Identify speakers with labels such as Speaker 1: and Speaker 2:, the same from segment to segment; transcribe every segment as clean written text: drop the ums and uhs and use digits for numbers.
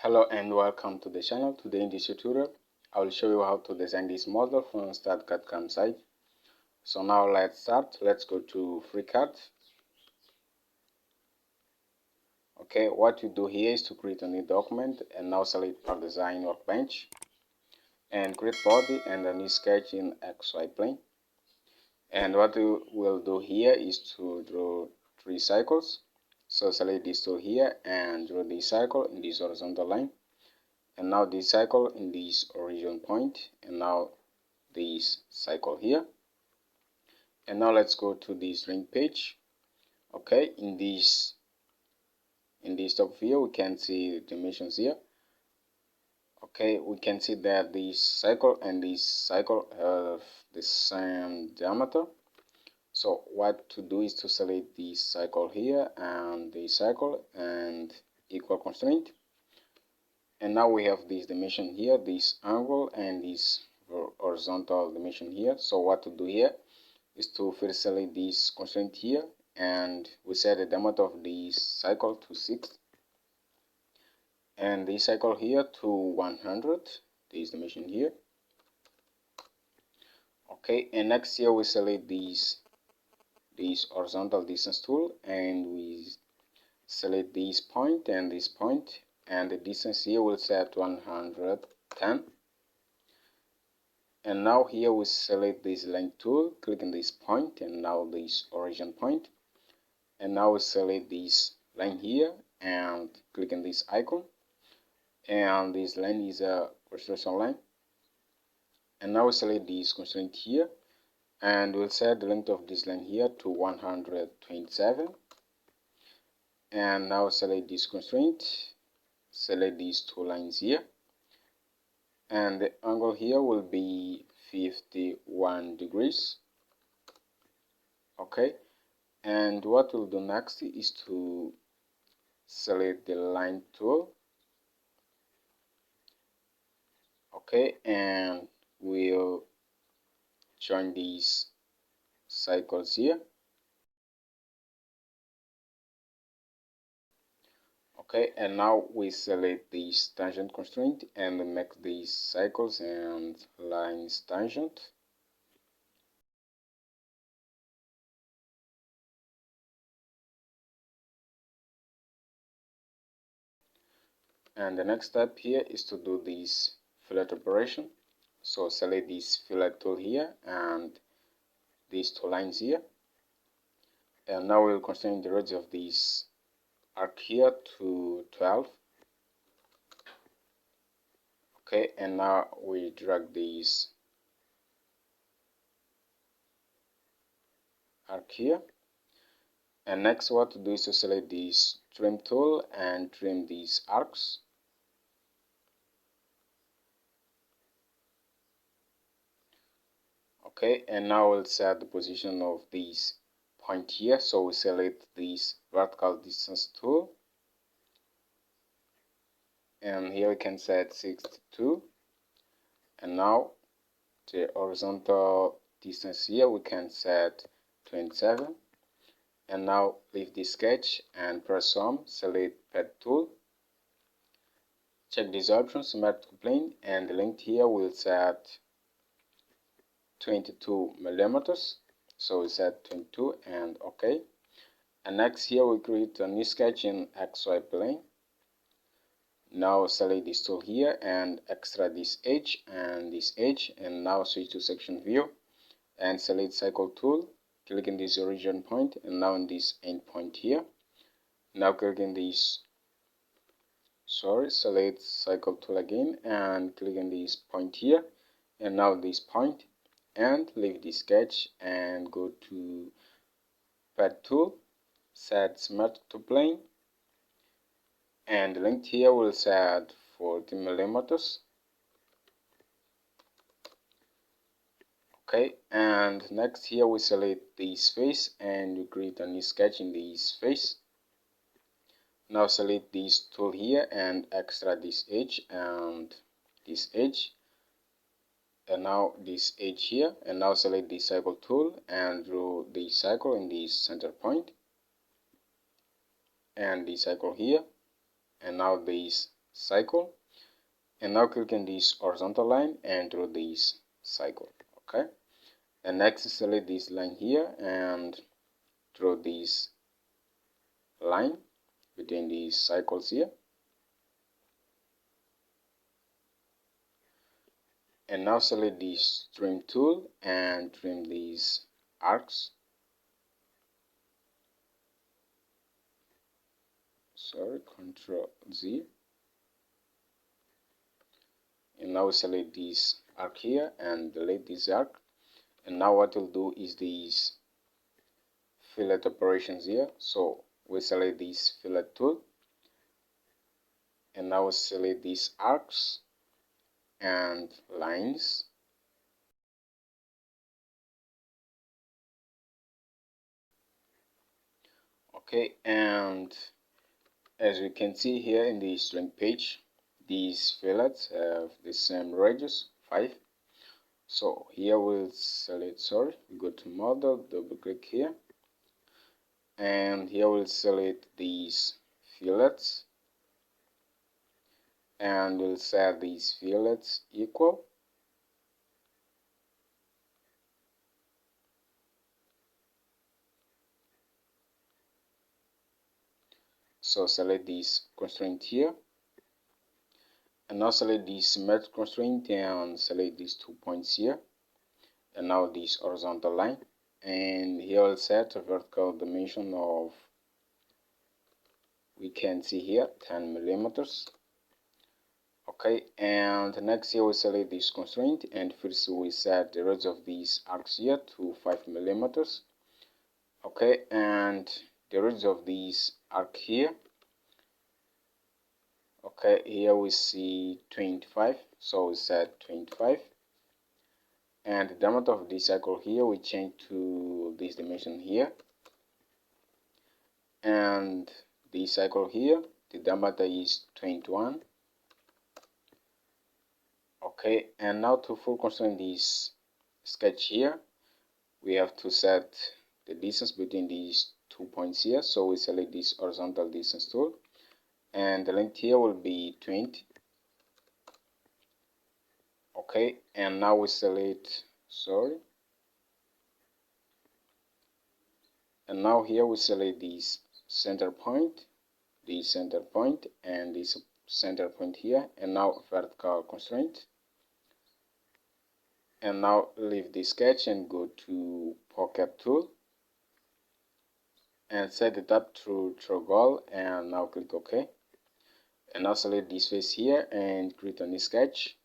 Speaker 1: Hello and welcome to the channel. Today in this tutorial I will show you how to design this model from studycadcam site. So now let's start. Let's go to FreeCAD. Okay, what you do here is to create a new document and now select our design workbench and create body and a new sketch in XY plane. And what you will do here is to draw 3 cycles. So select this tool here and draw this cycle in this horizontal line. And now this cycle in this origin point, and now this cycle here. And now let's go to this link page. Okay, in this top view we can see dimensions here. Okay, we can see that this cycle and this cycle have the same diameter. So what to do is to select this cycle here and this cycle and equal constraint. And now we have this dimension here, this angle, and this horizontal dimension here. So what to do here is to first select this constraint here, and we set the diameter of this cycle to 6, and this cycle here to 100, this dimension here. Okay, and next here we select this horizontal distance tool, and we select this point and this point, and the distance here will set 110. And now here we select this length tool, click on this point and now this origin point, and now we select this line here and click on this icon, and this line is a construction line. And now we select this constraint here and we'll set the length of this line here to 127. And now select this constraint, select these 2 lines here, and the angle here will be 51 degrees. Okay, and what we'll do next is to select the line tool. Okay, and we'll join these cycles here. Okay, and now we select this tangent constraint and make these cycles and lines tangent. And the next step here is to do this fillet operation. So select this fillet tool here and these 2 lines here, and now we'll constrain the radius of this arc here to 12. Okay, and now we drag this arc here, and next what to do is to select this trim tool and trim these arcs. Okay, and now we'll set the position of this point here. So we select this vertical distance tool, and here we can set 62, and now the horizontal distance here we can set 27. And now leave the sketch and press sum, select pad tool, check these options, symmetrical plane, and the length here will set 22 millimeters. So we set 22 and OK. And next here we create a new sketch in XY plane. Now select this tool here and extract this edge and this edge, and now switch to section view and select cycle tool, click in this origin point and now in this end point here. Now click in this, select cycle tool again and click on this point here and now this point, and leave the sketch and go to pad tool, set symmetric to plane, and the length here will set 40 millimeters. Okay, and next here we select this face and we create a new sketch in this face. Now select this tool here and extract this edge and this edge, and now this edge here, and now select the cycle tool and draw the cycle in this center point and the cycle here, and now this cycle, and now click on this horizontal line and draw this cycle. Okay, and next select this line here and draw this line between these cycles here. And now select this trim tool and trim these arcs. Sorry, Control Z. And now select this arc here and delete this arc. And now what we'll do is these fillet operations here. So we select this fillet tool, and now we select these arcs and lines. Okay, and as we can see here in the string page, these fillets have the same radius 5. So here we'll select, we go to model, double click here, and here we'll select these fillets, and we'll set these fillets equal. So select this constraint here, and now select this symmetric constraint and select these 2 points here, and now this horizontal line, and here I'll set a vertical dimension of, we can see here, 10 millimeters. Okay, and next here we select this constraint, and first we set the radius of these arcs here to 5 millimeters. Okay, and the radius of this arc here, okay, here we see 25, so we set 25, and the diameter of this cycle here we change to this dimension here, and the cycle here, the diameter is 21. Okay, and now to full constrain this sketch here, we have to set the distance between these 2 points here. So we select this horizontal distance tool, and the length here will be 20. Okay, and now we select, and now here we select this center point, and this center point here, and now vertical constraint. And now leave the sketch and go to pocket tool and set it up to goal, and now click OK. And now select this face here and create a new sketch.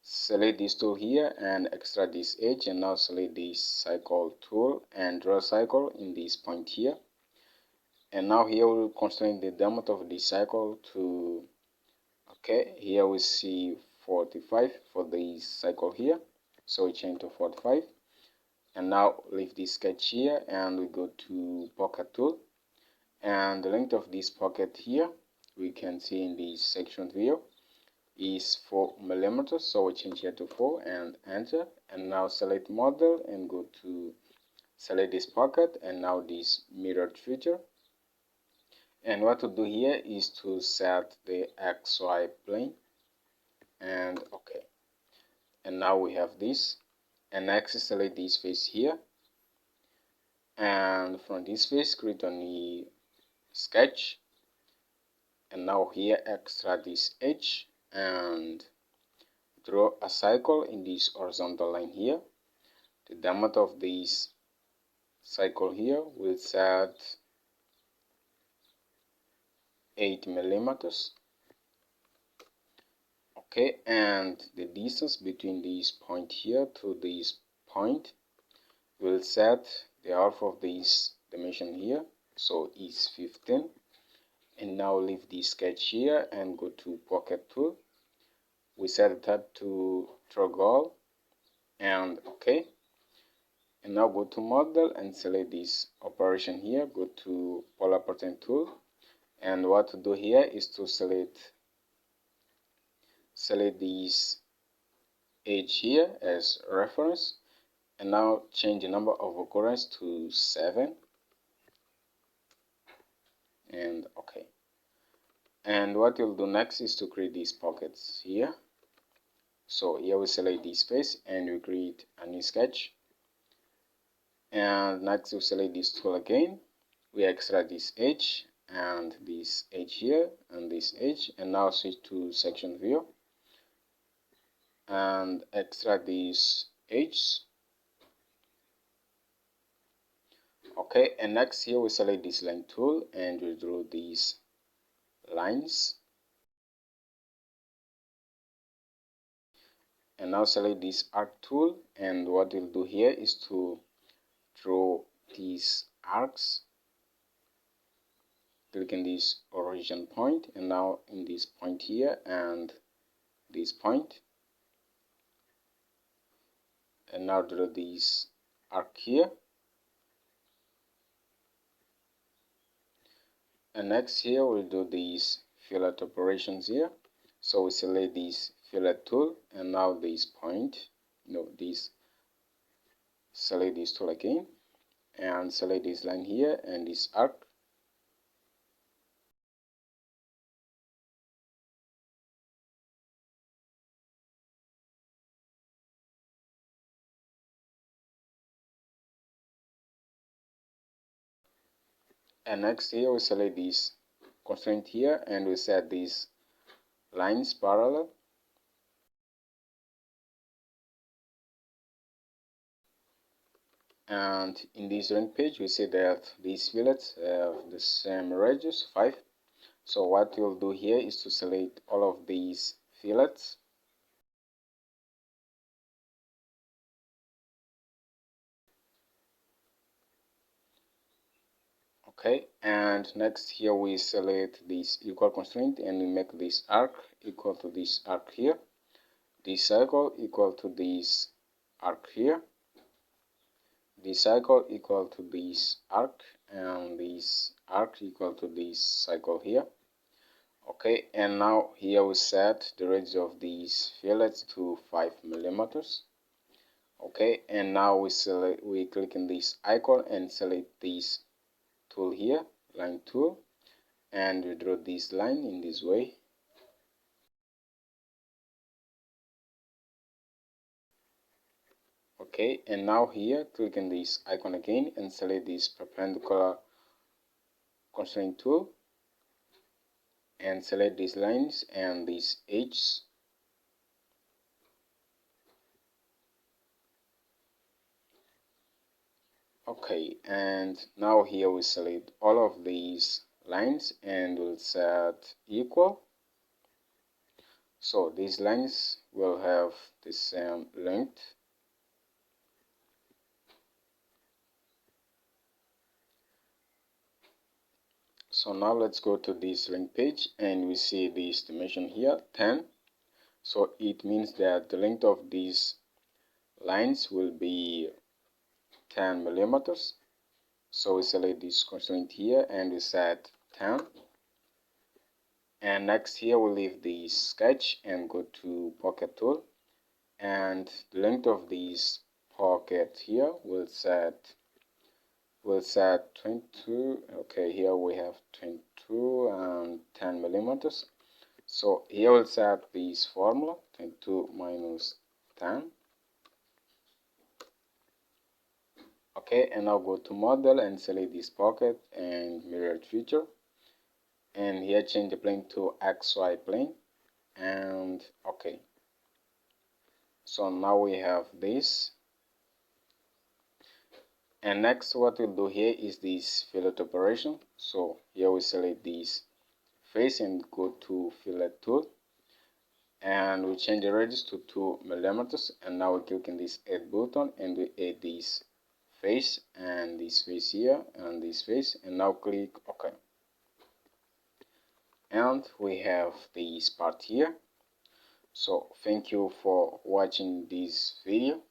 Speaker 1: Select this tool here and extract this edge, and now select this cycle tool and draw a cycle in this point here. And now here we'll constrain the diameter of this cycle to, okay, here we see 45 for this cycle here, so we change to 45. And now leave this sketch here and we go to pocket tool, and the length of this pocket here we can see in this section view is 4 millimeters, so we change here to 4 and enter. And now select model and go to select this pocket, and now this mirrored feature. And what to do here is to set the XY plane, and okay, and now we have this. And next select this face here, and from this face create a new sketch, and now here extract this edge and draw a cycle in this horizontal line here. The diameter of this cycle here will set 8 millimeters. Okay, and the distance between this point here to this point will set the half of this dimension here, so is 15. And now leave this sketch here and go to pocket tool. We set it up to goal, and okay. And now go to model and select this operation here, go to polar pattern tool, and what to do here is to select this edge here as reference, and now change the number of occurrence to 7, and okay. And what we'll do next is to create these pockets here. So here we select this face and we create a new sketch. And next we select this tool again. We extract this edge and this edge here and this edge, and now switch to section view and extract these edges. Okay, and next here we select this line tool and we draw these lines. And now select this arc tool, and what we'll do here is to draw these arcs. Click in this origin point, and now in this point here and this point, and now draw this arc here. And next here we'll do these fillet operations here. So we select this fillet tool, and now this point, select this tool again and select this line here and this arc. And next here we select this constraint here and we set these lines parallel. And in this drawing page we see that these fillets have the same radius 5. So what we'll do here is to select all of these fillets. Okay, and next here we select this equal constraint and we make this arc equal to this arc here, this circle equal to this arc here, this circle equal to this arc, and this arc equal to this circle here. Okay, and now here we set the radius of these fillets to 5 millimeters. Okay, and now we click in this icon and select this tool here, line tool, and we draw this line in this way. Okay, and now here click on this icon again and select this perpendicular constraint tool and select these lines and these edges. Okay, and now here we select all of these lines and we'll set equal. So these lines will have the same length. So now let's go to this ring page and we see this dimension here, 10. So it means that the length of these lines will be 10 millimeters. So we select this constraint here and we set 10. And next here we leave the sketch and go to pocket tool, and the length of this pocket here will set 22. Okay, here we have 22 and 10 millimeters. So here we'll set this formula, 22 minus 10. Okay, and now go to model and select this pocket and mirrored feature, and here change the plane to XY plane, and okay. So now we have this, and next what we'll do here is this fillet operation. So here we select this face and go to fillet tool, and we change the radius to 2 millimeters, and now we click on this add button and we add this face and this face here and this face, and now click OK. And we have this part here. So thank you for watching this video.